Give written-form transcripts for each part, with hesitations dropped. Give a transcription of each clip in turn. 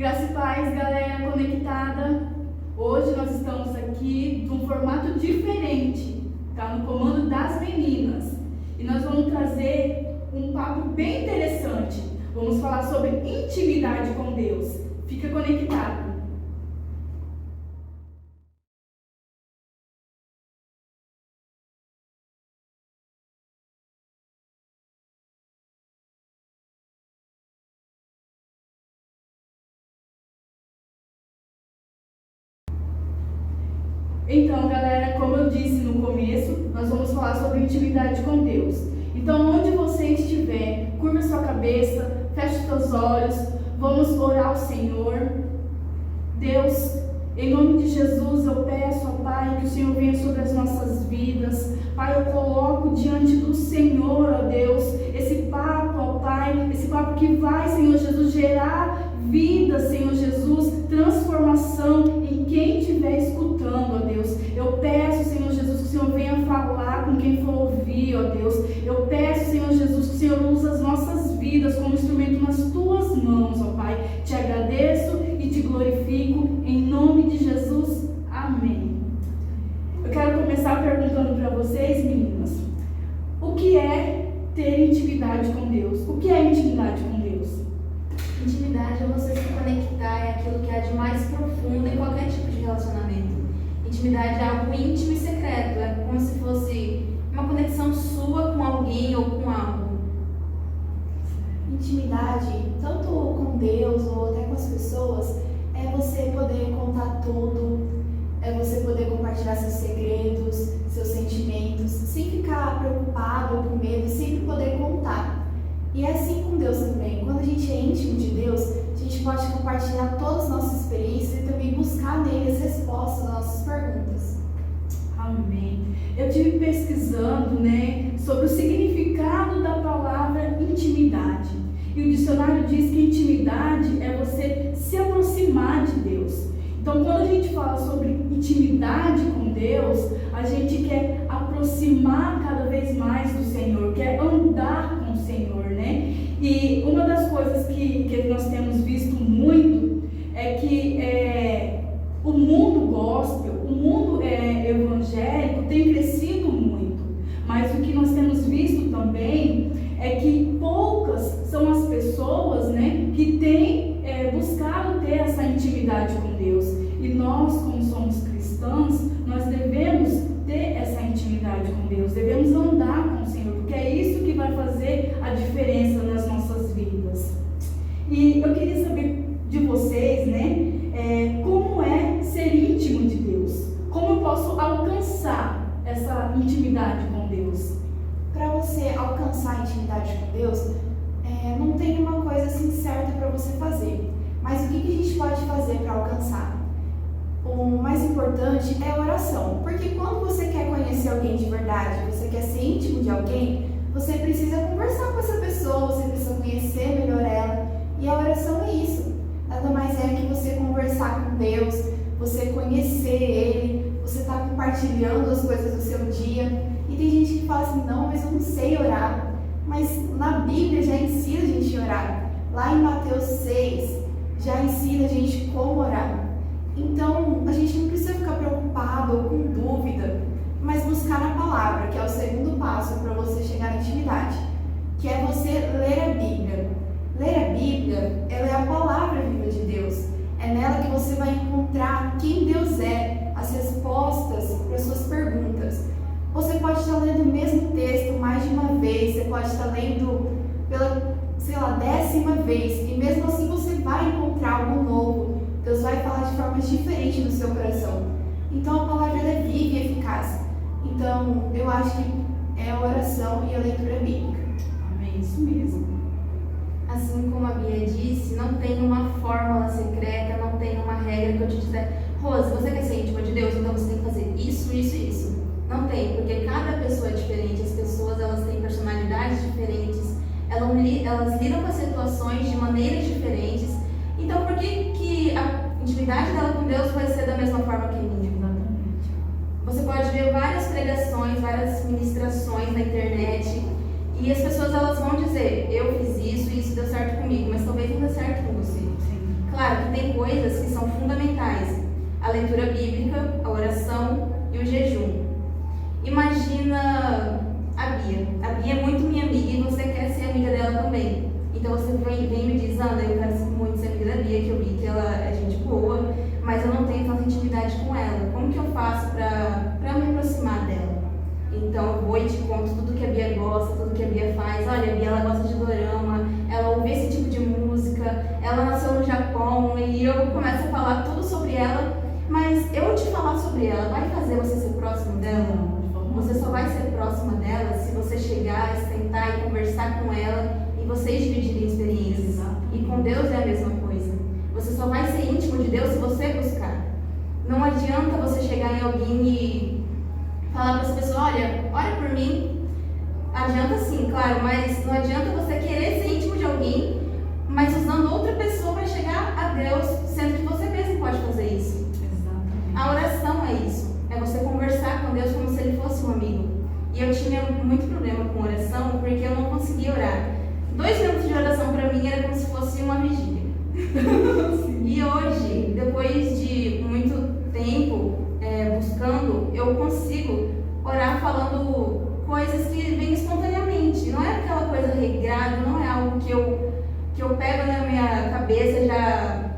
Graça e paz, galera conectada. Hoje nós estamos aqui de um formato diferente, tá? No comando das meninas. E nós vamos trazer um papo bem interessante. Vamos falar sobre intimidade com Deus. Fica conectado. Então, galera, como eu disse no começo, nós vamos falar sobre intimidade com Deus. Então, onde você estiver, curva sua cabeça, feche seus olhos, vamos orar ao Senhor. Deus, em nome de Jesus, eu peço, ó Pai, que o Senhor venha sobre as nossas vidas. Pai, eu coloco diante do Senhor, ó Deus, esse papo, ó Pai, esse papo que vai, Senhor Jesus, gerar vida, Senhor Jesus, transformação em quem estiver escutando, ó Deus. Eu peço, Senhor Jesus, que o Senhor venha falar com quem for ouvir, ó Deus. Eu peço, Senhor Jesus, que o Senhor use as nossas vidas como instrumento nas Tuas mãos, ó Pai. Te agradeço e te glorifico, em nome de Jesus. Amém. Eu quero começar perguntando para vocês, meninas, o que é ter intimidade com Deus? O que é intimidade com Deus? Intimidade é você se conectar, é aquilo que há de mais profundo em qualquer tipo de relacionamento. Intimidade é algo íntimo e secreto, é como se fosse uma conexão sua com alguém ou com algo. Intimidade, tanto com Deus ou até com as pessoas, é você poder contar tudo, é você poder compartilhar seus segredos, seus sentimentos, sem ficar preocupado ou com medo, sempre poder contar. E é assim com Deus também. Quando a gente é íntimo de Deus, a gente pode compartilhar todas as nossas experiências e também buscar nele as respostas às nossas perguntas. Amém. Eu estive pesquisando, sobre o significado da palavra intimidade. E o dicionário diz que intimidade é você se aproximar de Deus. Então, quando a gente fala sobre intimidade com Deus, a gente quer aproximar cada vez mais do Senhor, quer andar com o Senhor, né? E uma das coisas que nós temos visto muito é que o mundo gospel, o mundo evangélico tem crescido muito, mas o que nós temos visto também é que poucas são as pessoas, que têm buscado ter essa intimidade com Deus. E nós, como somos cristãos, nós devemos ter essa intimidade com Deus, devemos andar com o Senhor, porque é isso que vai fazer a diferença nas nossas vidas. E eu queria saber de vocês, como é ser íntimo de Deus? Como eu posso alcançar essa intimidade com Deus? Para você alcançar a intimidade com Deus, não tem uma coisa assim certa para você fazer. Mas o que a gente pode fazer para alcançar? O mais importante é a oração. Porque quando você quer conhecer alguém de verdade, você quer ser íntimo de alguém, você precisa conversar com essa pessoa, você precisa conhecer melhor ela. E a oração é isso. Nada mais é que você conversar com Deus, você conhecer Ele, você está compartilhando as coisas do seu dia. E tem gente que fala assim, não, mas eu não sei orar. Mas na Bíblia já ensina a gente a orar. Lá em Mateus 6, já ensina a gente como orar. Então, a gente não precisa ficar preocupado ou com dúvida, mas buscar na palavra, que é o segundo passo para você chegar na intimidade, que é você ler a Bíblia. Ler a Bíblia, ela é a palavra viva de Deus. É nela que você vai encontrar quem Deus é, as respostas para as suas perguntas. Você pode estar lendo o mesmo texto mais de uma vez, você pode estar lendo pela, 10ª vez, e mesmo assim você vai encontrar algo novo. Deus vai falar de formas diferentes no seu coração. Então a palavra é viva e eficaz. Então eu acho que é a oração e a leitura bíblica. Amém, isso mesmo. Assim como a Bia disse, não tem uma fórmula secreta, não tem uma regra que eu te disser, Rose, você quer ser íntima de Deus, então você tem que fazer isso, isso e isso. Não tem, porque cada pessoa é diferente, as pessoas elas têm personalidades diferentes, elas lidam com as situações de maneiras diferentes. Então, por que a intimidade dela com Deus vai ser da mesma forma que a minha? Você pode ver várias pregações, várias ministrações na internet E as pessoas elas vão dizer, eu fiz isso e isso deu certo comigo, mas talvez não dê certo com você. Sim. Claro que tem coisas que são fundamentais. A leitura bíblica, a oração e o jejum. Imagina a Bia. A Bia é muito minha amiga e você quer ser amiga dela também. Então você vem e me diz, Ana, eu quero muito ser amiga da Bia, que eu vi que ela é gente boa, mas eu não tenho tanta intimidade com ela. Como que eu faço para me aproximar dela? Então eu vou e te conto tudo que a Bia gosta, tudo que a Bia faz. Olha, a Bia ela gosta de dorama, ela ouve esse tipo de música, ela nasceu no Japão e eu começo a falar tudo sobre ela, mas eu te falar sobre ela vai fazer você ser próximo dela? Você só vai ser próxima dela se você chegar, sentar e conversar com ela e vocês dividirem experiências. E com Deus é a mesma coisa. Você só vai ser íntimo de Deus se você buscar. Não adianta você chegar em alguém e falar para essa pessoa, olha, ora por mim. Adianta sim, claro, mas não adianta você querer ser íntimo de alguém, mas usando outra pessoa para chegar a Deus, sendo que você mesmo pode fazer isso. Exatamente. A oração é isso. É você conversar com Deus como se Ele fosse um amigo. E eu tinha muito problema com oração porque eu não conseguia orar. 2 minutos de oração para mim era como se fosse uma vigília. E hoje, depois de muito tempo buscando, eu consigo orar falando coisas que vêm espontaneamente. Não é aquela coisa regrada, não é algo que eu pego na minha cabeça já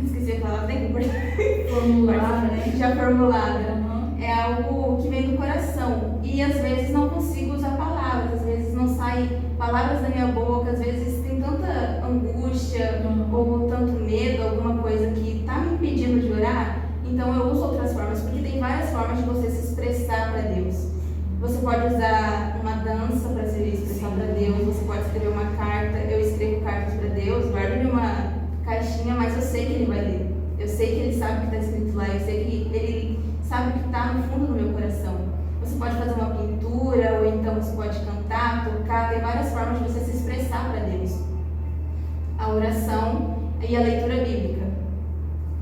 esqueci a palavra, tem que Formular, né? já formulada. Uhum. É algo que vem do coração. E às vezes não consigo usar palavras, às vezes não saem palavras da minha boca, às vezes tem tanta angústia ou tanto medo, alguma coisa que está me impedindo de orar. Então eu uso outras formas, porque tem várias formas de você se expressar para Deus. Você pode usar uma dança para se expressar para Deus, você pode escrever uma carta. Eu escrevo cartas para Deus, guardo em uma caixinha, mas eu sei que Ele vai ler. Eu sei que Ele sabe o que está escrito lá, eu sei que Ele sabe o que está no fundo do meu coração. Você pode fazer uma pintura, ou então você pode cantar, tocar, tem várias formas de você se expressar para Deus. A oração e a leitura bíblica.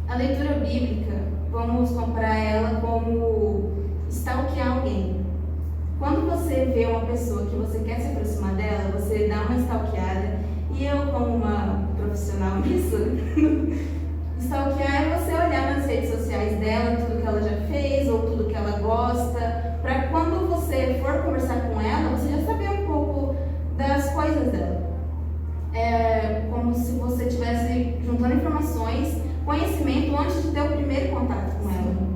A leitura bíblica, vamos comparar ela como stalkear alguém. Quando você vê uma pessoa que você quer se aproximar dela, você dá uma stalkeada. E eu, como uma profissional nisso, stalkear é você olhar nas redes sociais dela, tudo que ela já fez ou tudo que ela gosta, para quando você for conversar com ela, você já saber um pouco das coisas dela. É como se você estivesse juntando informações, conhecimento antes de ter o primeiro contato com ela.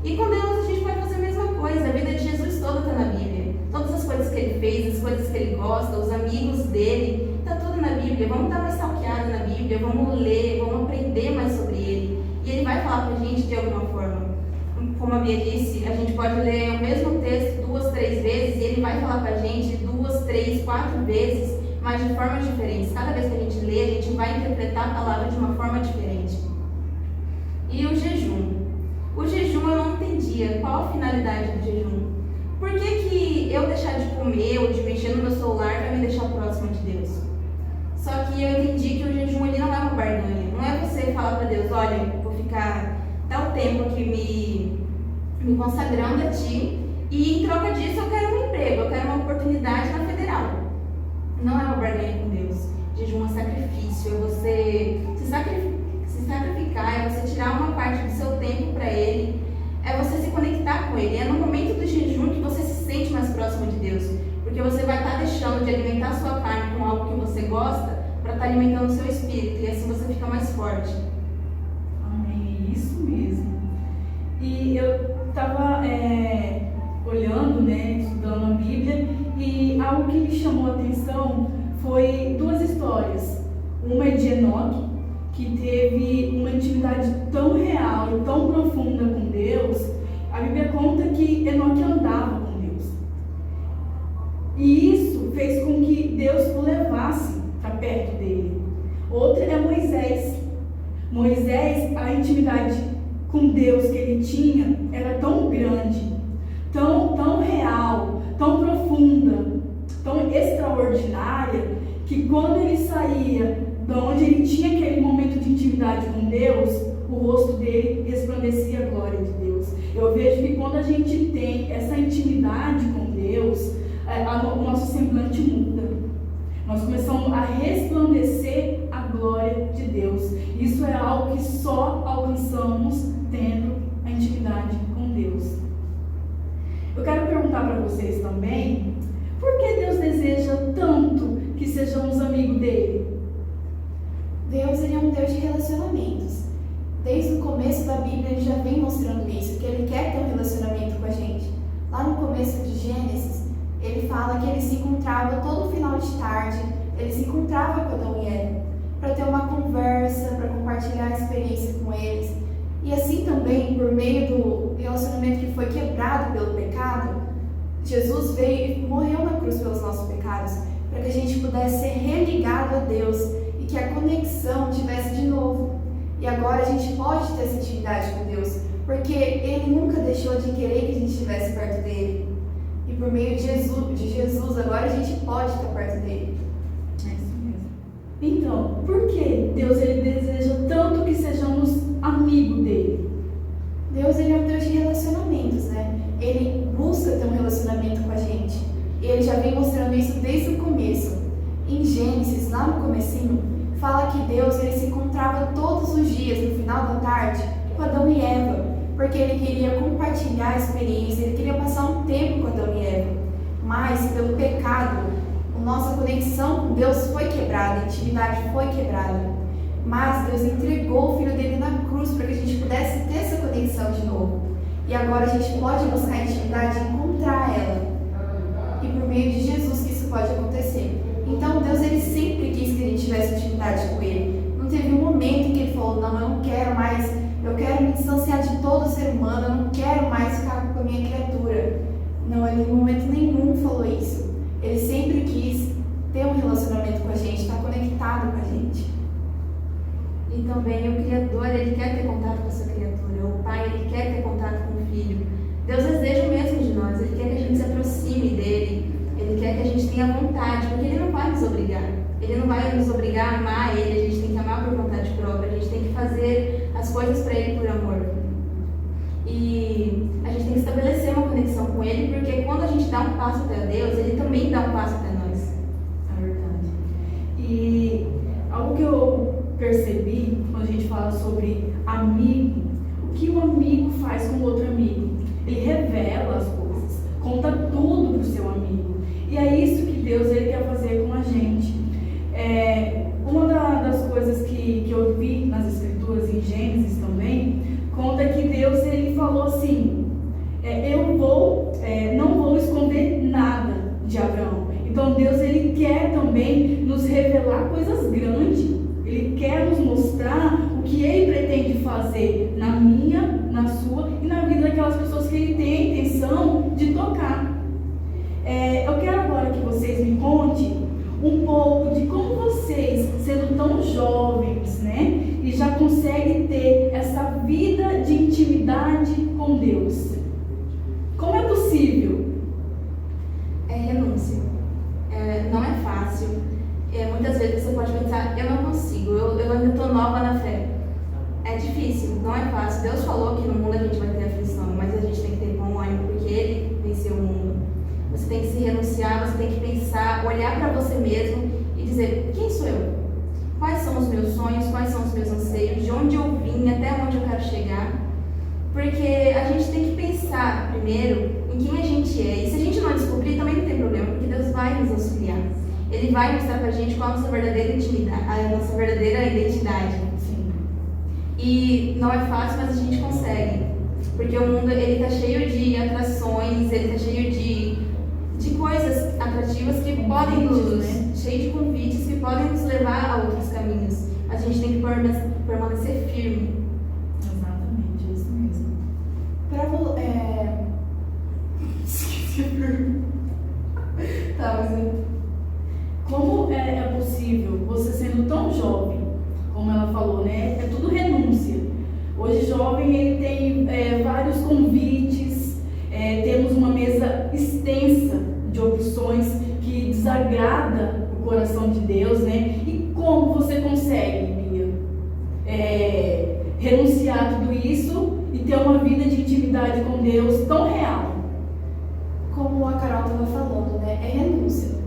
E com Deus a gente pode fazer a mesma coisa. A vida de Jesus toda está na Bíblia. Todas as coisas que Ele fez, as coisas que Ele gosta, os amigos dele, está tudo na Bíblia. Vamos dar uma stalkeada na Bíblia, vamos ler, vamos aprender mais sobre Ele. E Ele vai falar para a gente de alguma forma. Como a Bia disse, a gente pode ler o mesmo texto 2, 3 vezes e Ele vai falar para a gente 2, 3, 4 vezes, mas de formas diferentes. Cada vez que a gente lê, a gente vai interpretar a palavra de uma forma diferente. E o jejum. O jejum eu não entendia qual a finalidade do jejum. Por que eu deixar de comer ou de mexer no meu celular vai me deixar próximo de Deus? Só que eu entendi que o jejum ele não é uma barganha. Não é você falar para Deus, olha, vou ficar tal tempo aqui me consagrando a Ti e em troca disso eu quero um emprego, eu quero uma oportunidade na federal. Não é uma barganha com Deus. Jejum é sacrifício, é você se sacrificar, é você tirar uma parte do seu tempo para Ele, é você se conectar com Ele. É no momento do jejum que você se sente mais próximo de Deus, porque você vai estar deixando de alimentar a sua carne com algo que você gosta para estar alimentando o seu espírito, e assim você fica mais forte. Amém, é isso mesmo. E eu estava olhando, estudando a Bíblia, e algo que me chamou a atenção foi 2 histórias. Uma é de Enoque, que teve uma intimidade tão real e tão profunda com Deus. A Bíblia conta que Enoque andava com Deus. E isso fez com que Deus o levasse para perto dele. Outra é Moisés. Moisés, a intimidade com Deus que ele tinha era tão grande, tão real, tão profunda, tão extraordinária, que quando ele saía de onde ele tinha aquele momento de intimidade com Deus, o rosto dele resplandecia a glória de Deus. Eu vejo que quando a gente tem essa intimidade com Deus, o nosso semblante muda. Nós começamos a resplandecer a glória de Deus. Isso é algo que só alcançamos tendo a intimidade com Deus. Eu quero perguntar para vocês também, por que Deus deseja tanto que sejamos amigos dele? Deus, ele é um Deus de relacionamentos. Desde o começo da Bíblia ele já vem mostrando isso, que ele quer ter um relacionamento com a gente. Lá no começo de Gênesis, ele fala que ele se encontrava todo final de tarde, ele se encontrava com Adão e Eva, para ter uma conversa, para compartilhar a experiência com eles. E assim também, por meio do relacionamento que foi quebrado pelo pecado, Jesus veio e morreu na cruz pelos nossos pecados, para que a gente pudesse ser religado a Deus e que a conexão tivesse de novo. E agora a gente pode ter essa intimidade com Deus, porque Ele nunca deixou de querer que a gente estivesse perto dele. E por meio de Jesus, agora a gente pode estar perto dele. É isso mesmo. Então, por que Deus ele deseja tanto que sejamos amigos dele? Deus, ele é um Deus de relacionamentos, né? Ele busca ter um relacionamento com a gente. E ele já vem mostrando isso desde o começo. Em Gênesis, lá no comecinho, fala que Deus ele se encontrava todos os dias, no final da tarde, com Adão e Eva, porque ele queria compartilhar a experiência, ele queria passar um tempo com Adão e Eva. Mas, pelo pecado, a nossa conexão com Deus foi quebrada, a intimidade foi quebrada. Mas Deus entregou o Filho dele na cruz para que a gente pudesse ter essa conexão de novo. E agora a gente pode buscar a intimidade e encontrar ela. E por meio de Jesus que isso pode acontecer. Então Deus ele sempre quis que a gente tivesse intimidade com Ele. Não teve um momento em que Ele falou, não, eu não quero mais, eu quero me distanciar de todo ser humano, eu não quero mais ficar com a minha criatura. Não, Ele em momento nenhum falou isso. Ele sempre quis ter um relacionamento com a gente, estar conectado com a gente. E também o Criador, ele quer ter contato com a sua criatura. O Pai, ele quer ter contato com o Filho. Deus deseja o mesmo de nós. Ele quer que a gente se aproxime dele. Ele quer que a gente tenha vontade, porque ele não vai nos obrigar. Ele não vai nos obrigar a amar ele. A gente tem que amar por vontade própria. A gente tem que fazer as coisas para ele por amor. E a gente tem que estabelecer uma conexão com ele, porque quando a gente dá um passo até Deus, ele também dá um passo até nós. É verdade. E algo que eu percebi quando a gente fala sobre amigo, o que um amigo faz com o outro amigo? Ele revela as coisas, conta tudo pro seu amigo. E é isso que Deus ele quer fazer com a gente. Uma das coisas que eu vi nas Escrituras, em Gênesis também, conta que Deus ele falou assim, não vou esconder nada de Abraão. Então Deus ele quer também nos revelar coisas grandes. Ele quer nos mostrar o que Ele pretende fazer na minha, na sua e na vida daquelas pessoas que Ele tem a intenção de tocar. Eu quero agora que vocês me contem um pouco de como vocês, sendo tão jovens, né, e já conseguem ter essa vida de intimidade com Deus. Como é possível? É renúncia. Não é fácil. Muitas vezes você pode pensar, eu não consigo, eu ainda estou nova na fé. É difícil, não é fácil. Deus falou que no mundo a gente vai ter aflição, mas a gente tem que ter bom ânimo, porque Ele venceu o mundo. Você tem que se renunciar, você tem que pensar, olhar para você mesmo e dizer, quem sou eu? Quais são os meus sonhos, quais são os meus anseios, de onde eu vim, até onde eu quero chegar. Porque a gente tem que pensar primeiro em quem a gente é. E se a gente não descobrir, também não tem problema, porque Deus vai nos auxiliar. Ele vai mostrar pra gente qual a nossa verdadeira intimidade, a nossa verdadeira identidade. Sim. E não é fácil, mas a gente consegue. Porque o mundo ele tá cheio de atrações, ele tá cheio de coisas atrativas que podem nos... cheio de convites que podem nos levar a outros caminhos. A gente tem que permanecer firme. Exatamente, é isso mesmo. Esqueci a pergunta. Tá, mas Como é possível, você sendo tão jovem, como ela falou, né? É tudo renúncia. Hoje jovem ele tem vários convites, temos uma mesa extensa de opções que desagrada o coração de Deus, né? E como você consegue, Bia, renunciar a tudo isso e ter uma vida de intimidade com Deus tão real? como a Carol estava falando, né? é renúncia.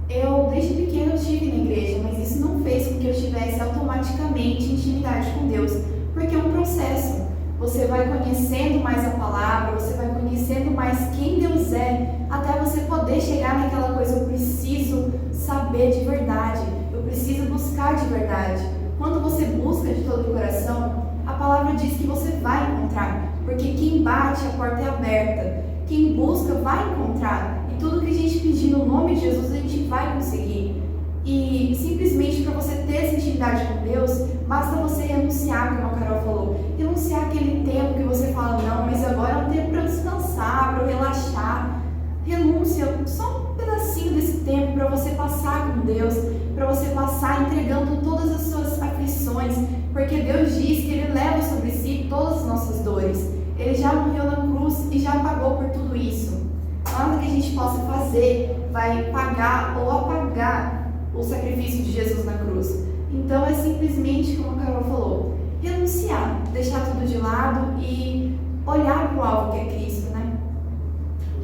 Eu, desde pequena, eu estive na igreja, mas isso não fez com que eu estivesse automaticamente em intimidade com Deus, porque é um processo. Você vai conhecendo mais a palavra, você vai conhecendo mais quem Deus é, até você poder chegar naquela coisa, eu preciso saber de verdade, eu preciso buscar de verdade. Quando você busca de todo o coração, a palavra diz que você vai encontrar, porque quem bate, a porta é aberta. Quem busca vai encontrar, e tudo que a gente pedir no nome de Jesus, a gente vai conseguir. E simplesmente para você ter essa intimidade com Deus, basta você renunciar, como a Carol falou. Renunciar aquele tempo que você fala, não, mas agora é um tempo para eu descansar, para eu relaxar. Renúncia, só um pedacinho desse tempo para você passar com Deus, para você passar entregando todas as suas aflições, porque Deus diz que Ele leva sobre si todas as nossas dores. Ele já morreu na cruz e já pagou por tudo isso. Nada que a gente possa fazer vai pagar ou apagar o sacrifício de Jesus na cruz. Então é simplesmente, como a Carol falou, renunciar, deixar tudo de lado e olhar para o alvo que é Cristo, né?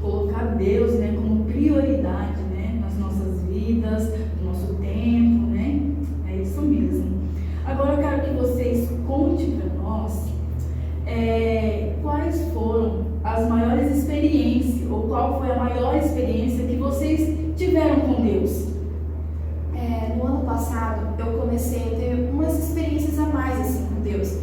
Colocar Deus, né, como prioridade, né, nas nossas vidas, no nosso tempo, né? É isso mesmo. Agora eu quero que vocês contem para nós quais foram as maiores experiências, ou qual foi a maior experiência que vocês tiveram com Deus. No ano passado, eu comecei a ter umas experiências a mais assim com Deus,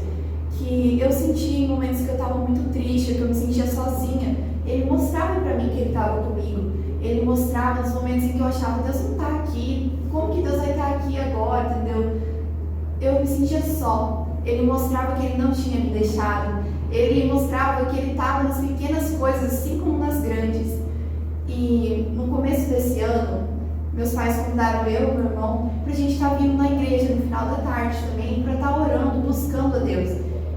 que eu senti em momentos que eu estava muito triste, que eu me sentia sozinha. Ele mostrava para mim que Ele estava comigo. Ele mostrava nos momentos em que eu achava, Deus não está aqui, como que Deus vai estar aqui agora, entendeu? Eu me sentia só. Ele mostrava que Ele não tinha me deixado. Ele mostrava que Ele estava nas pequenas coisas, assim como nas grandes. E no começo desse ano, meus pais convidaram eu e meu irmão para a gente estar vindo na igreja no final da tarde também, para estar orando, buscando a Deus.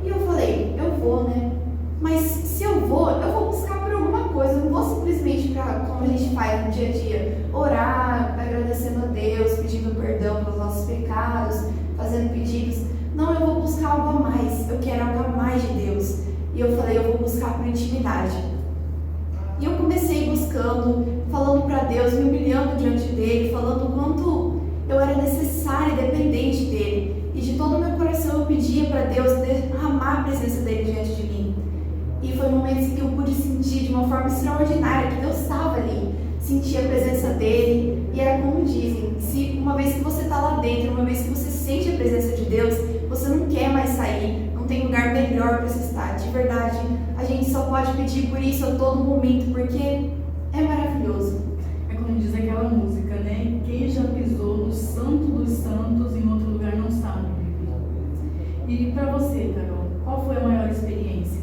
E eu falei, eu vou, né? Mas se eu vou buscar por alguma coisa. Eu não vou simplesmente para, como a gente faz no dia a dia, orar, agradecendo a Deus, pedindo perdão pelos nossos pecados, fazendo pedidos. Não, eu vou buscar algo a mais. Eu quero algo a mais de Deus. E eu falei, eu vou buscar por intimidade. E eu comecei buscando, falando para Deus, me humilhando diante dele, falando o quanto eu era necessária e dependente dele. E de todo o meu coração eu pedia para Deus derramar a presença dele diante de mim. E foi momentos em que eu pude sentir de uma forma extraordinária que Deus estava ali. Sentir a presença dele. E era como dizem, se uma vez que você está lá dentro, uma vez que você sente a presença de Deus, você não quer mais sair. Não tem lugar melhor para você estar. De verdade, a gente só pode pedir por isso a todo momento, porque é maravilhoso. É como diz aquela música, né? Quem já pisou no santo dos santos em outro lugar não sabe. E para você, Carol, qual foi a maior experiência?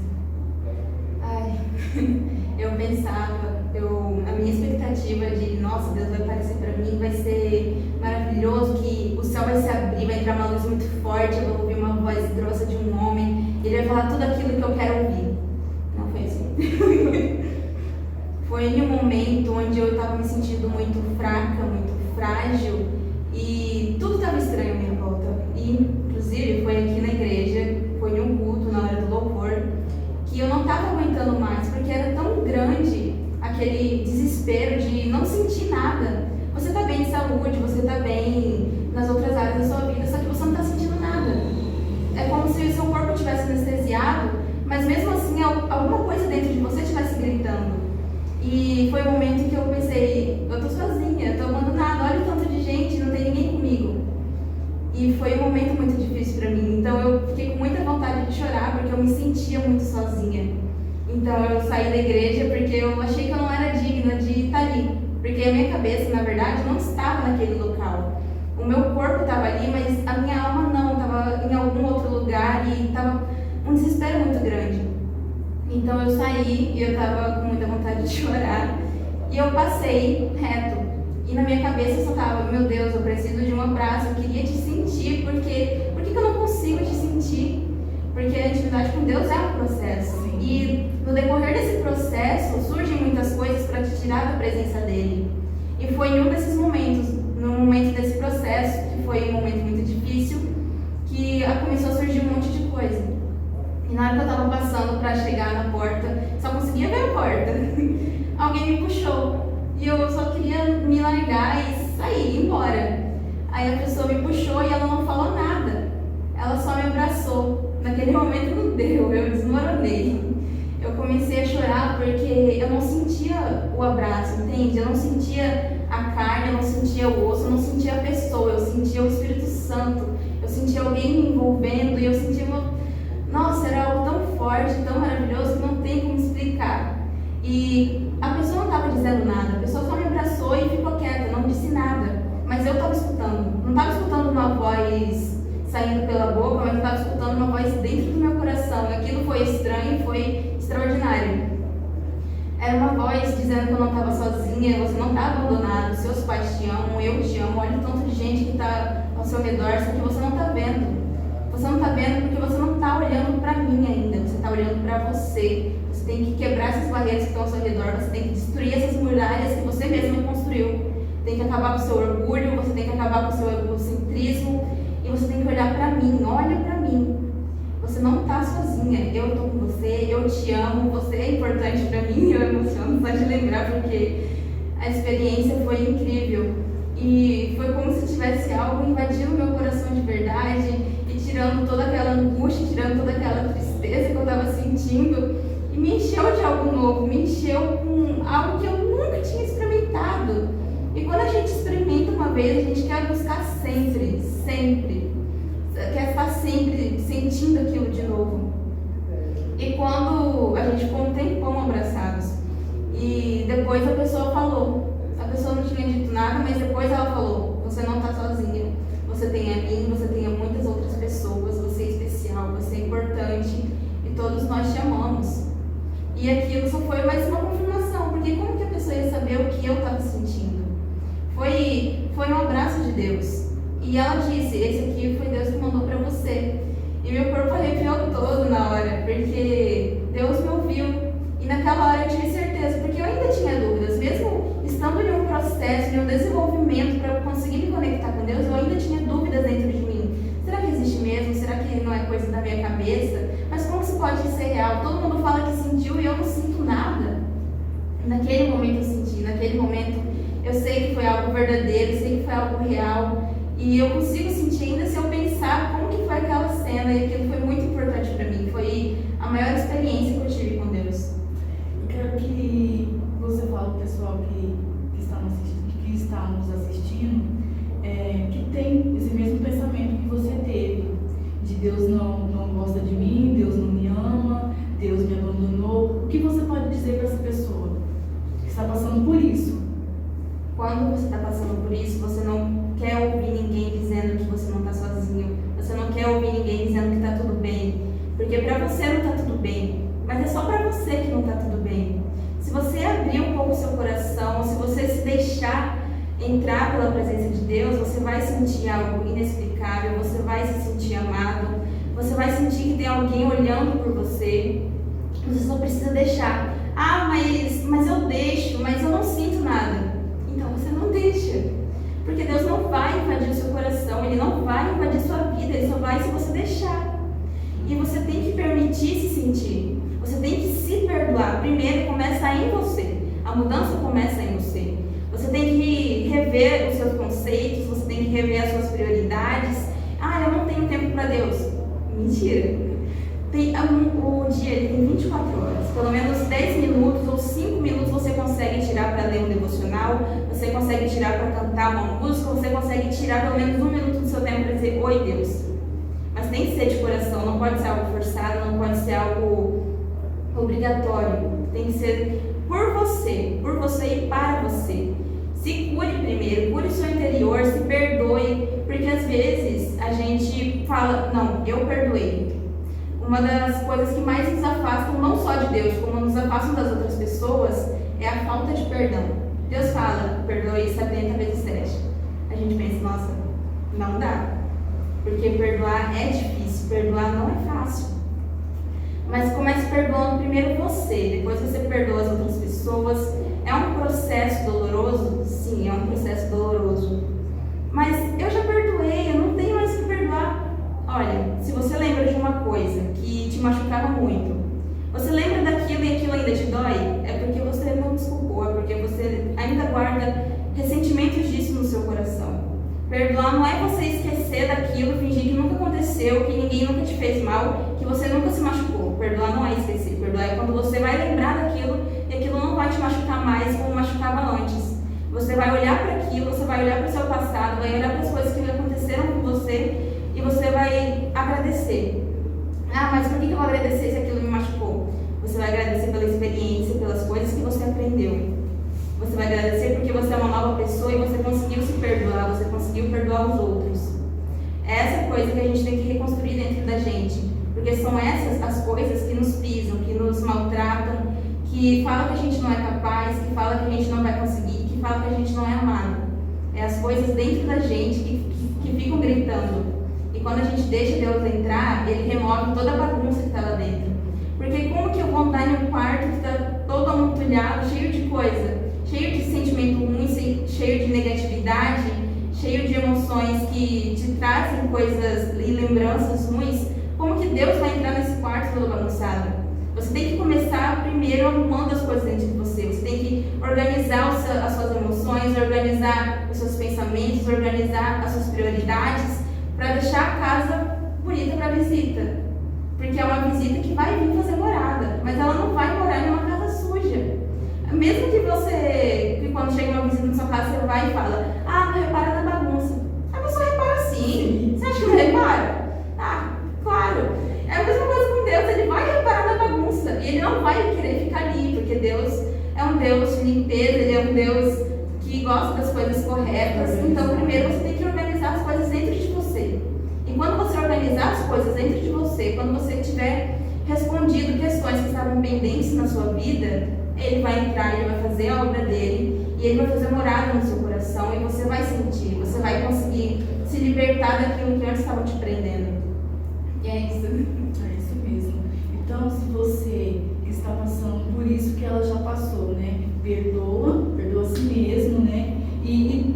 Eu pensava, a minha expectativa de, nossa, Deus vai aparecer para mim, vai ser maravilhoso, que o céu vai se abrir, vai entrar uma luz muito forte, eu vou ouvir uma voz grossa de um homem, ele vai falar tudo aquilo que eu quero ouvir. Não foi assim. Foi em um momento onde eu estava me sentindo muito fraca, muito frágil, e tudo estava estranho à minha volta. E, inclusive, foi aqui na igreja, foi em um culto, na hora do louvor, que eu não estava aguentando mais, porque era tão grande aquele desespero de não sentir nada. Você está bem de saúde, você está bem nas outras áreas da sua vida, só que você não está sentindo nada. É como se o seu corpo estivesse anestesiado, mas mesmo assim alguma coisa dentro de você estivesse gritando. E foi um momento que eu pensei, eu estou sozinha, estou abandonada, olha o tanto de gente, não tem ninguém comigo. E foi um momento muito difícil para mim, então eu fiquei com muita vontade de chorar, porque eu me sentia muito sozinha. Então eu saí da igreja porque eu achei que eu não era digna de estar ali, porque a minha cabeça, na verdade, não estava naquele local. O meu corpo estava ali, mas a minha alma não, estava em algum outro lugar e estava um desespero muito grande. Então eu saí e eu estava com muita vontade de chorar e eu passei reto. E na minha cabeça só estava, meu Deus, eu preciso de um abraço, eu queria te sentir, por que eu não consigo te sentir? Porque a intimidade com Deus é um processo. Sim. E no decorrer desse processo surgem muitas coisas para te tirar da presença dele. E foi em um desses momentos, no momento desse processo, que foi um momento muito difícil, que começou a surgir um monte de coisa. E na hora que eu estava passando para chegar na porta, só conseguia ver a porta. Alguém me puxou. e eu só queria me largar e sair, ir embora. Aí a pessoa me puxou e ela não falou nada. Ela só me abraçou. Naquele momento não deu, eu desmoronei. Eu comecei a chorar porque eu não sentia o abraço, entende? Eu não sentia a carne, eu não sentia o osso, eu não sentia a pessoa, eu sentia o Espírito Santo. Eu sentia alguém me envolvendo e eu sentia Nossa, era algo tão forte, tão maravilhoso que não tem como explicar. E a pessoa não estava dizendo nada, a pessoa só me abraçou e ficou quieta, não disse nada. Mas eu estava escutando, não estava escutando uma voz saindo pela boca, mas eu estava escutando uma voz dentro do meu coração. Aquilo foi estranho, foi extraordinário. Era uma voz dizendo que eu não estava sozinha, você não está abandonado, seus pais te amam, eu te amo, olha o tanto de gente que está ao seu redor, só que você não está vendo. Você não está vendo porque você não está olhando para mim ainda, você está olhando para você. Você tem que quebrar essas barreiras que estão ao seu redor, você tem que destruir essas muralhas que você mesmo construiu. Tem que acabar com o seu orgulho, você tem que acabar com o seu egocentrismo e você tem que olhar para mim, olha para mim. Você não está sozinha, eu estou com você, eu te amo, você é importante para mim, eu emociono só de lembrar porque a experiência foi incrível. E foi como se tivesse algo invadindo meu coração de verdade e tirando toda aquela angústia, tirando toda aquela tristeza que eu estava sentindo e me encheu de algo novo, me encheu com algo que eu nunca tinha experimentado. E quando a gente experimenta uma vez, a gente quer buscar sempre, sempre. Quer estar sempre sentindo aquilo de novo. E quando a gente ficou um tempão abraçados, e depois a pessoa falou, a pessoa não tinha dito nada, mas depois ela falou: você não está sozinha, você tem a mim, você tem a muitas outras pessoas, você é especial, você é importante e todos nós te amamos. E aquilo só foi mais uma confirmação, porque como que a pessoa ia saber o que eu estava sentindo? Foi um abraço de Deus. E ela disse: esse aqui foi Deus que mandou para você. E meu corpo arrepiou todo na hora, porque Deus me ouviu. E naquela hora eu tive certeza, porque eu ainda tinha dúvidas, mesmo estando em um processo, em um desenvolvimento para eu conseguir me conectar com Deus, eu ainda tinha dúvidas dentro de mim. Será que existe mesmo? Será que não é coisa da minha cabeça? Mas como isso pode ser real? Todo mundo fala que sentiu e eu não sinto nada. Naquele momento eu senti, naquele momento eu sei que foi algo verdadeiro, eu sei que foi algo real. E eu consigo sentir ainda se eu pensar como que foi aquela cena, e aquilo foi muito importante para mim. Foi a maior experiência que eu tive com Deus. Eu quero que você fale para o pessoal que está nos assistindo, que tem esse mesmo pensamento que você teve, de Deus não gosta de mim, Deus não me ama, Deus me abandonou. O que você pode dizer para essa pessoa que está passando por isso? Quando você está passando por isso, você não quer ouvir ninguém dizendo que você não está sozinho. Você não quer ouvir ninguém dizendo que está tudo bem. Porque para você não está tudo bem. Mas é só para você que não está tudo bem. Se você abrir um pouco o seu coração, se você se deixar entrar pela presença de Deus, você vai sentir algo inexplicável, você vai se sentir amado, você vai sentir que tem alguém olhando por você. Você só precisa deixar. Ah, mas eu deixo, mas eu não sinto nada. Então você não deixa, porque Deus não vai invadir o seu coração, Ele não vai invadir sua vida, Ele só vai se você deixar. E você tem que permitir se sentir, você tem que se perdoar. Primeiro começa em você, a mudança começa em você. Você tem que rever os seus conceitos, você tem que rever as suas prioridades. Ah, eu não tenho tempo para Deus. Mentira. O dia ele tem 24 horas, pelo menos 10 minutos ou 5 minutos você consegue tirar para ler um devocional, você consegue tirar para cantar uma música, você consegue tirar pelo menos 1 minuto do seu tempo para dizer: oi Deus. Mas tem que ser de coração, não pode ser algo forçado, não pode ser algo obrigatório, tem que ser por você e para você. Se cure primeiro, cure o seu interior, se perdoe, porque às vezes a gente fala: não, eu perdoei. Uma das coisas que mais nos afastam, não só de Deus, como nos afastam das outras pessoas, é a falta de perdão. Deus fala: perdoe 70 vezes 7. A gente pensa: nossa, não dá. Porque perdoar é difícil, perdoar não é fácil. Mas comece perdoando primeiro você, depois você perdoa as outras pessoas. É um processo doloroso? Sim, é um processo doloroso. Mas eu já perdoei, eu não tenho mais que perdoar. Olha, se você lembra de uma coisa que te machucava muito, você lembra daquilo e aquilo ainda te dói, é porque você não desculpou, é porque você ainda Perdoar não é você esquecer daquilo, fingir que nunca aconteceu, que ninguém nunca te fez mal, que você nunca se machucou. Perdoar não é esquecer. Perdoar é quando você vai lembrar daquilo e aquilo não vai te machucar mais como machucava antes. Você vai olhar para aquilo, você vai olhar para o seu passado, vai olhar para as coisas que aconteceram com você e você vai agradecer. Ah, mas por que eu vou agradecer se aquilo me machucou? Você vai agradecer pela experiência, pelas coisas que você aprendeu. Você vai agradecer porque você é uma nova pessoa e você conseguiu se perdoar, você conseguiu perdoar os outros. É essa coisa que a gente tem que reconstruir dentro da gente, porque são essas as coisas que nos pisam, que nos maltratam, que falam que a gente não é capaz, que falam que a gente não vai conseguir, que falam que a gente não é amado. É as coisas dentro da gente que ficam gritando. E quando a gente deixa Deus entrar, Ele remove toda a bagunça que está lá dentro. Porque como que eu vou andar em um quarto que está todo amontoado, cheio de coisa, cheio de sentimento ruim, cheio de negatividade, cheio de emoções que te trazem coisas e lembranças ruins? Como que Deus vai entrar nesse quarto todo bagunçado? Você tem que começar primeiro arrumando as coisas dentro de você. Você tem que organizar as suas emoções, organizar os seus pensamentos, organizar as suas prioridades, para deixar a casa bonita para a visita. Porque é uma visita que vai vir fazer morada, mas ela não vai morar em uma casa suja. Mesmo que quando chega uma visita na sua casa, você vai e fala: ah, não repara na bagunça. A pessoa repara sim. Você acha que não repara? Ah, claro. É a mesma coisa com Deus, Ele vai reparar na bagunça. E Ele não vai querer ficar ali, porque Deus é um Deus de limpeza, Ele é um Deus que gosta das coisas corretas. Então, primeiro você tem que organizar as coisas dentro de você. E quando você organizar as coisas dentro de você, quando você tiver respondido questões que estavam pendentes na sua vida, Ele vai entrar, Ele vai fazer a obra dele e Ele vai fazer morada no seu coração e você vai sentir, você vai conseguir se libertar daquilo que antes estava te prendendo. E é isso. É isso mesmo. Então, se você está passando por isso que ela já passou, né? Perdoa a si mesmo, né? E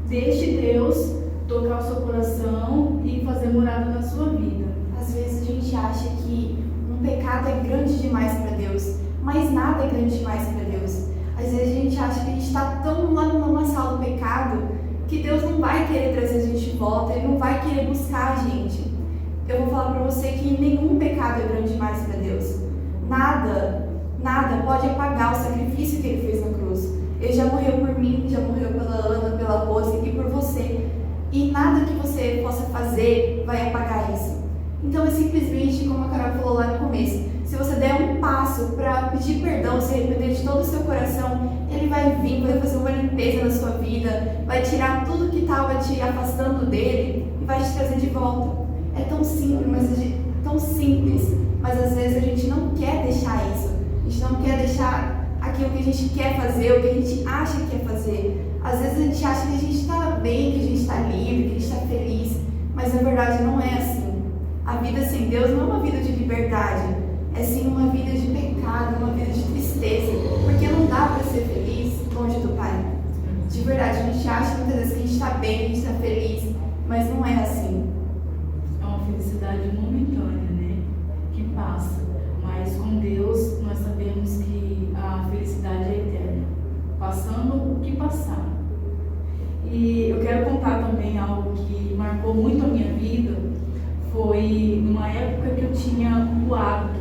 deixe Deus tocar o seu coração e fazer morada na sua vida. Às vezes a gente acha que um pecado é grande demais para Deus, mas nada é grande demais para Deus. Às vezes a gente acha que a gente está tão lá numa sala do pecado que Deus não vai querer trazer a gente de volta, Ele não vai querer buscar a gente. Eu vou falar para você que nenhum pecado é grande demais para Deus. Nada pode apagar o sacrifício que Ele fez na cruz. Ele já morreu por mim, já morreu pela Ana, pela Rose e por você. E nada que você possa fazer vai apagar isso. Então é simplesmente, como a Carol falou lá no começo, se você der um passo para pedir perdão, se arrepender de todo o seu coração, Ele vai vir, vai fazer uma limpeza na sua vida, vai tirar tudo que estava te afastando dele e vai te trazer de volta. É tão simples, mas às vezes a gente não quer deixar isso. A gente não quer deixar aquilo que a gente quer fazer, o que a gente acha que quer fazer. Às vezes a gente acha que a gente está bem, que a gente está livre, que a gente está feliz, mas na verdade não é assim. A vida sem Deus não é uma vida de liberdade, é sim uma vida de pecado, uma vida de tristeza, porque não dá para ser feliz longe do Pai. De verdade, a gente acha muitas vezes que a gente está bem, que a gente está feliz, mas não é assim. É uma felicidade momentânea, né? Que passa, mas com Deus nós sabemos que a felicidade é eterna, passando o que passar. E eu quero contar também algo que marcou muito a minha vida. Foi numa época que eu tinha o hábito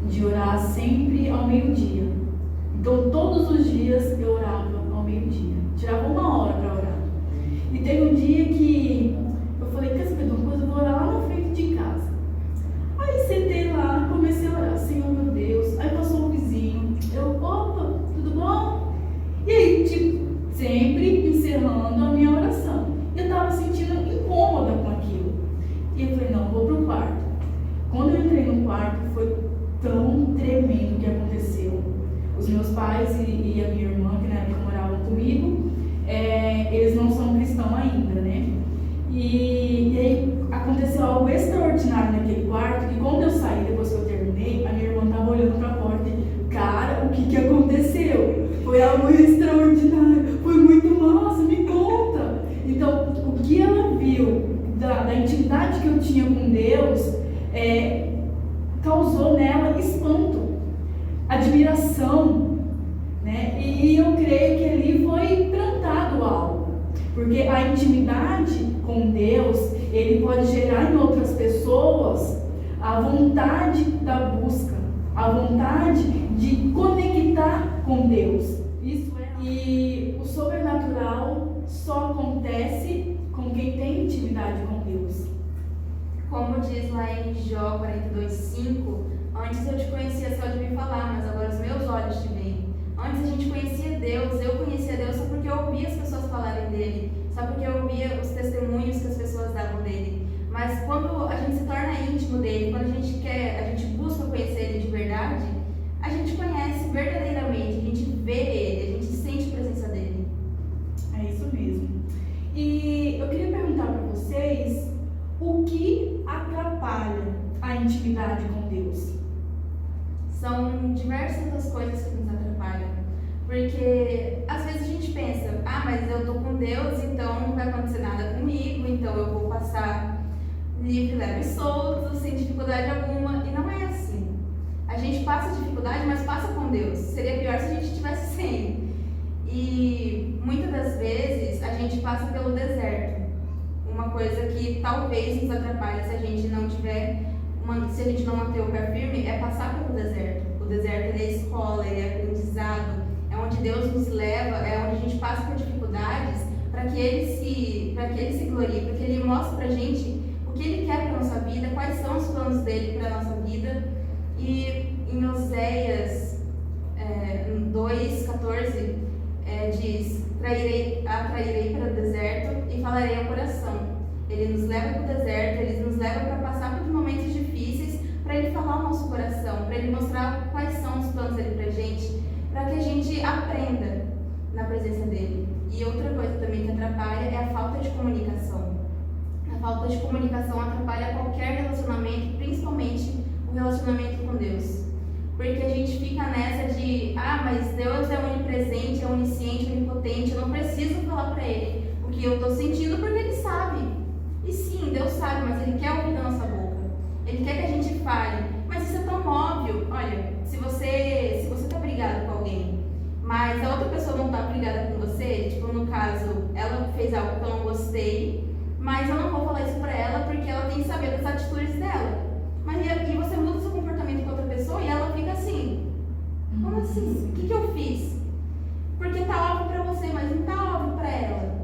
de orar sempre ao meio-dia. Então todos os dias eu orava ao meio-dia, tirava 1 hora para orar. E teve um dia que eu falei: quer saber de uma coisa? Eu vou orar lá na frente de casa. Aí sentei lá, comecei a orar: Senhor meu Deus. Aí passou um vizinho, opa, tudo bom? E aí, sempre encerrando a minha oração. Eu estava sentindo incômoda com aquilo. E eu falei: não, vou pro quarto. Quando eu entrei no quarto, foi tão tremendo o que aconteceu. Os meus pais e a minha irmã, que na época moravam comigo, eles não são cristãos ainda, né? E aí aconteceu algo extraordinário naquele quarto, que quando eu saí, depois que eu terminei, a minha irmã estava olhando para a porta e: cara, o que aconteceu? Foi algo extraordinário, foi muito massa, me conta. Então, o que ela viu da intimidade que eu tinha com Deus causou nela espanto, admiração, né? E eu creio que ali foi plantado algo, porque a intimidade com Deus, ele pode gerar em outras pessoas a vontade da busca, a vontade de conectar com Deus. Isso é. E o sobrenatural só acontece com quem tem intimidade com Deus. Como diz lá em Jó 42:5, antes eu te conhecia só de me falar, mas agora os meus olhos te veem. Antes a gente conhecia Deus, eu conhecia Deus só porque eu ouvia as pessoas falarem dele, só porque eu ouvia os testemunhos que as pessoas davam dele. Mas quando a gente se torna íntimo dele, quando a gente busca conhecer ele de verdade, a gente conhece verdadeiramente, a gente vê ele, a gente sente a presença dele. É isso mesmo. E eu queria perguntar para vocês o que atrapalha a intimidade com Deus. São diversas as coisas que nos atrapalham. Porque às vezes a gente pensa, mas eu tô com Deus, então não vai acontecer nada comigo, então eu vou passar livre, leve e solto, sem dificuldade alguma. E não é assim. A gente passa dificuldade, mas passa com Deus. Seria pior se a gente estivesse sem. E muitas das vezes a gente passa pelo deserto. Uma coisa que talvez nos atrapalhe se a gente não tiver, se a gente não manter o pé firme, é passar pelo deserto. O deserto ele é escola, ele é aprendizado, é onde Deus nos leva, é onde a gente passa por dificuldades para que ele se glorie, para que ele mostre pra gente o que ele quer para nossa vida, quais são os planos dele para nossa vida. E em Oséias 2:14 diz: atrairei para o deserto e falarei ao coração. Ele nos leva para o deserto, ele nos leva para passar por momentos difíceis, para ele falar ao nosso coração, para ele mostrar quais são os planos dele para a gente, para que a gente aprenda na presença dele. E outra coisa também que atrapalha é a falta de comunicação. A falta de comunicação atrapalha qualquer relacionamento, principalmente o relacionamento com Deus. Porque a gente fica nessa de, mas Deus é onipresente, é onisciente, onipotente, eu não preciso falar para ele o que eu estou sentindo porque ele sabe. E sim, Deus sabe, mas ele quer ouvir da nossa boca. Ele quer que a gente fale. Mas isso é tão óbvio. Olha, se você está brigado com alguém, mas a outra pessoa não está brigada com você, tipo, no caso, ela fez algo que eu não gostei, mas eu não vou falar isso para ela porque ela tem que saber das atitudes dela. Mas e você muda o seu comportamento com outra pessoa e ela fica assim, como assim? O que eu fiz? Porque tá óbvio para você, mas não tá óbvio para ela.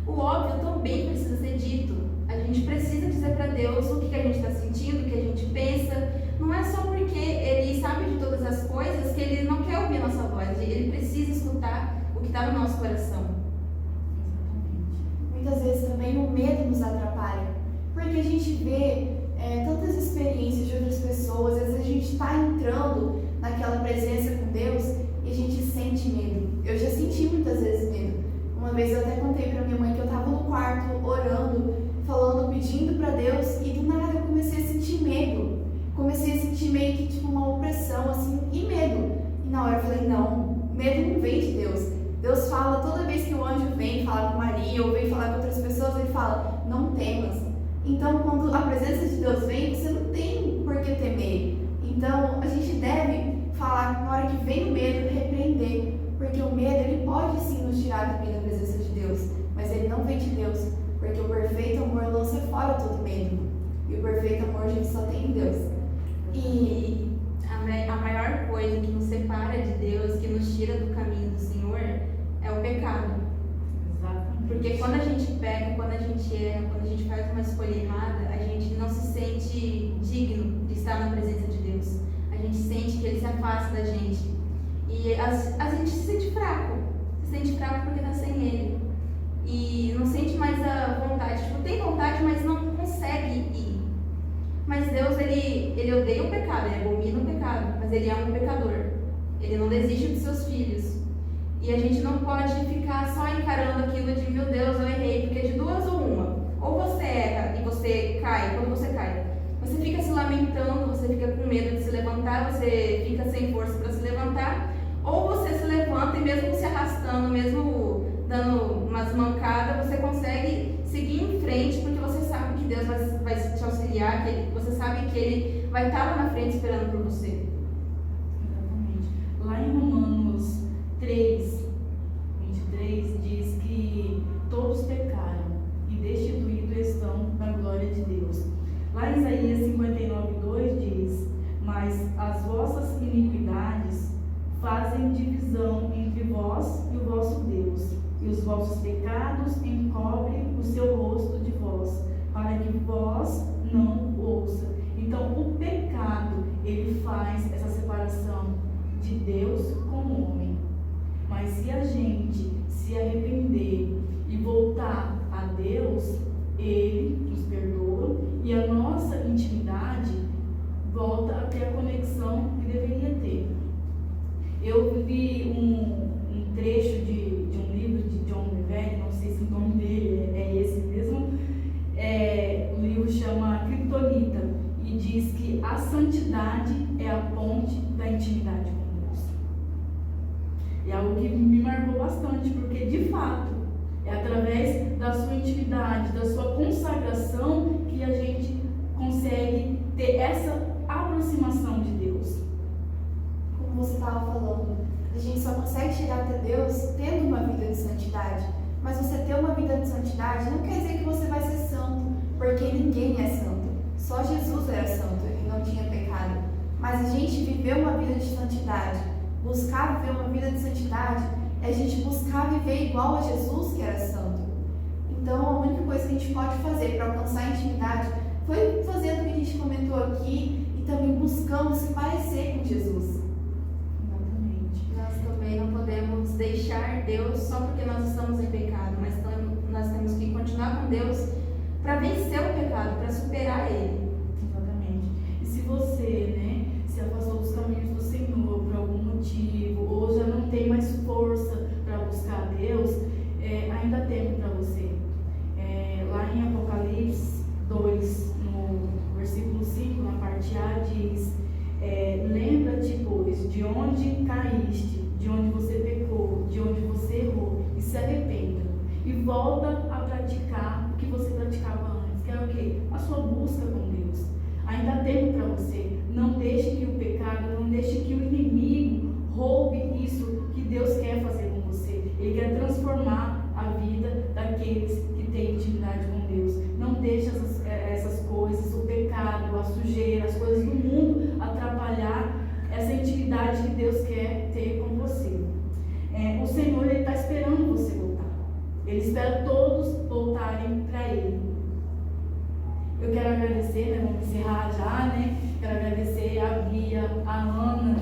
O óbvio também precisa ser dito. A gente precisa dizer para Deus o que a gente está sentindo, o que a gente pensa. Não é só porque ele sabe de todas as coisas que ele não quer ouvir a nossa voz. Ele precisa escutar o que está no nosso coração. Muitas vezes também o medo nos atrapalha, porque a gente vê tantas experiências de outras pessoas, às vezes a gente está entrando naquela presença com Deus e a gente sente medo. Eu já senti muitas vezes medo. Uma vez eu até contei para minha mãe que eu estava no quarto orando, falando, pedindo para Deus, e do nada eu comecei a sentir medo. Comecei a sentir meio que tipo uma opressão assim, e medo. E na hora eu falei, não, medo não vem de Deus. Deus fala, toda vez que o anjo vem falar com Maria ou vem falar com outras pessoas, ele fala, não temas. Então, quando a presença de Deus vem, você não tem por que temer. Então, a gente deve falar, na hora que vem o medo, repreender. Porque o medo, ele pode sim nos tirar também da presença de Deus. Mas ele não vem de Deus. Porque o perfeito amor lança fora todo medo. E o perfeito amor a gente só tem em Deus. E a maior coisa que nos separa de Deus, que nos tira do caminho do Senhor, é o pecado. Porque quando a gente peca, quando a gente erra, quando a gente faz uma escolha errada, a gente não se sente digno de estar na presença de Deus. A gente sente que Ele se afasta da gente. E a gente se sente fraco. Se sente fraco porque está sem Ele. E não sente mais a vontade. Tipo, tem vontade, mas não consegue ir. Mas Deus, Ele odeia o pecado, Ele abomina o pecado, mas Ele ama o pecador. Ele não desiste dos seus filhos. E a gente não pode ficar só encarando aquilo de, meu Deus, eu errei, porque de duas ou uma. Ou você erra e você cai, quando você cai, você fica se lamentando, você fica com medo de se levantar, você fica sem força para se levantar, ou você se levanta e mesmo se arrastando, mesmo dando umas mancadas, você consegue seguir em frente, porque você sabe que Deus vai te auxiliar, você sabe que Ele vai estar lá na frente esperando por você. Exatamente. Lá em Romanos 3:23 diz que todos pecaram vós não ouça. Então, o pecado, ele faz essa separação de Deus com o homem. Mas se a gente se arrepender e voltar a Deus, Ele nos perdoa e a nossa intimidade volta a ter a conexão que deveria ter. Eu vi um trecho de um livro de John Bevere, não sei se o nome dele é esse mesmo. O livro chama Kryptonita e diz que a santidade é a ponte da intimidade com Deus. É algo que me marcou bastante, porque de fato é através da sua intimidade, da sua consagração, que a gente consegue ter essa aproximação de Deus. Como você estava falando, a gente só consegue chegar até Deus tendo uma vida de santidade. Mas você ter uma vida de santidade não quer dizer que você vai ser santo, porque ninguém é santo. Só Jesus era santo, ele não tinha pecado. Mas a gente viver uma vida de santidade, buscar viver uma vida de santidade, é a gente buscar viver igual a Jesus, que era santo. Então, a única coisa que a gente pode fazer para alcançar a intimidade foi fazendo o que a gente comentou aqui e também buscando se parecer com Jesus. Exatamente. Nós também não podemos deixar Deus só porque nós estamos em pecado, mas nós temos que continuar com Deus para vencer o pecado, para superar ele. Exatamente. E se você, se afastou dos caminhos do Senhor por algum motivo, ou já não tem mais força para buscar a Deus, ainda há tempo para você. Lá em Apocalipse 2, no versículo 5, na parte A, diz: lembra-te, pois, de onde caíste, de onde você pecou, de onde você errou, e se arrependa, e volta a praticar o que você praticava antes, que era o quê? A sua busca com Deus. Ainda há tempo para você. Não deixe que o pecado, não deixe que o inimigo roube isso que Deus quer fazer com você. Ele quer transformar a vida daqueles que têm intimidade com Deus. Não deixe essas coisas, o pecado, a sujeira, as coisas do mundo atrapalhar essa intimidade que Deus quer ter com você. O Senhor está esperando você voltar. Ele espera todos voltarem para Ele. Eu quero agradecer, vamos encerrar já, Quero agradecer a Bia, a Ana,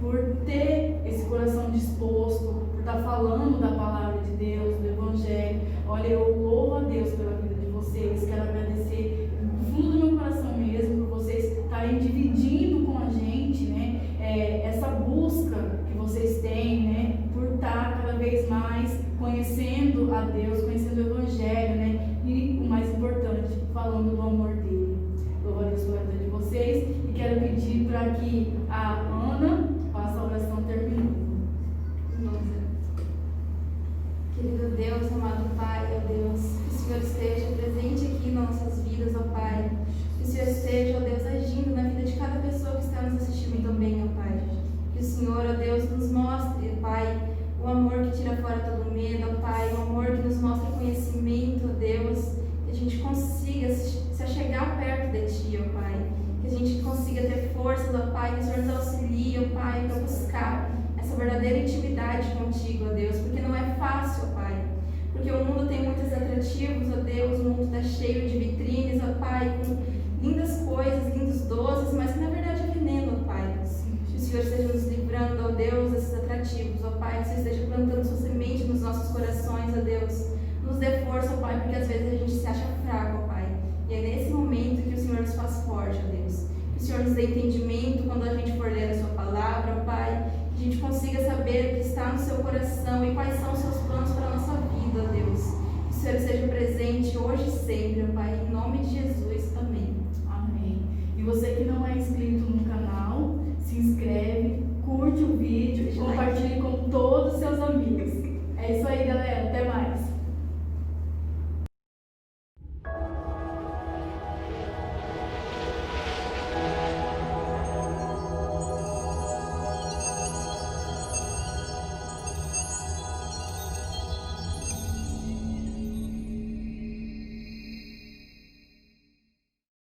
por ter esse coração disposto, por estar falando da palavra de Deus, do Evangelho. Olha, eu louvo a Deus pela vida de vocês. Quero agradecer do fundo do meu coração mesmo por vocês estarem dividindo com a gente, essa busca que vocês têm, por estar cada vez mais conhecendo a Deus, conhecendo o Evangelho, e o mais importante, falando do amor dele. Louvo a Deus pela vida de vocês e quero pedir para que a Ana faça a oração terminando. Querido Deus, amado Pai, ó Deus, que o Senhor esteja presente aqui em nossas vidas, ó Pai. Que o Senhor esteja, ó Deus, agindo na vida de cada pessoa que está nos assistindo também, ó Pai. Que o Senhor, ó Deus, nos mostre, Pai, o amor que tira fora todo medo, ó Pai, o amor que nos mostra conhecimento, ó Deus, que a gente consiga se achegar perto de Ti, ó Pai, que a gente consiga ter forças, ó Pai, que o Senhor nos auxilie, ó Pai, para buscar essa verdadeira intimidade contigo, ó Deus, porque não é fácil, ó Pai, porque o mundo tem muitos atrativos, ó Deus, o mundo está cheio de vitrines, ó Pai, com lindas coisas, lindos doces, mas que na verdade é veneno, ó Pai. Que o Senhor esteja nos livrando, ó Deus, desses atrativos, ó Pai, que o Senhor esteja plantando sua semente nos nossos corações, ó Deus. Nos dê força, ó Pai, porque às vezes a gente se acha fraco, ó Pai. E é nesse momento que o Senhor nos faz forte, ó Deus. Que o Senhor nos dê entendimento quando a gente for ler a sua palavra, ó Pai. Que a gente consiga saber o que está no seu coração e quais são os seus planos para a nossa vida, ó Deus. Que o Senhor esteja presente hoje e sempre, ó Pai. Em nome de Jesus, amém. Amém. E você que não é inscrito no canal, se inscreve, curte o vídeo e compartilhe com todos os seus amigos. É isso aí, galera. Até mais.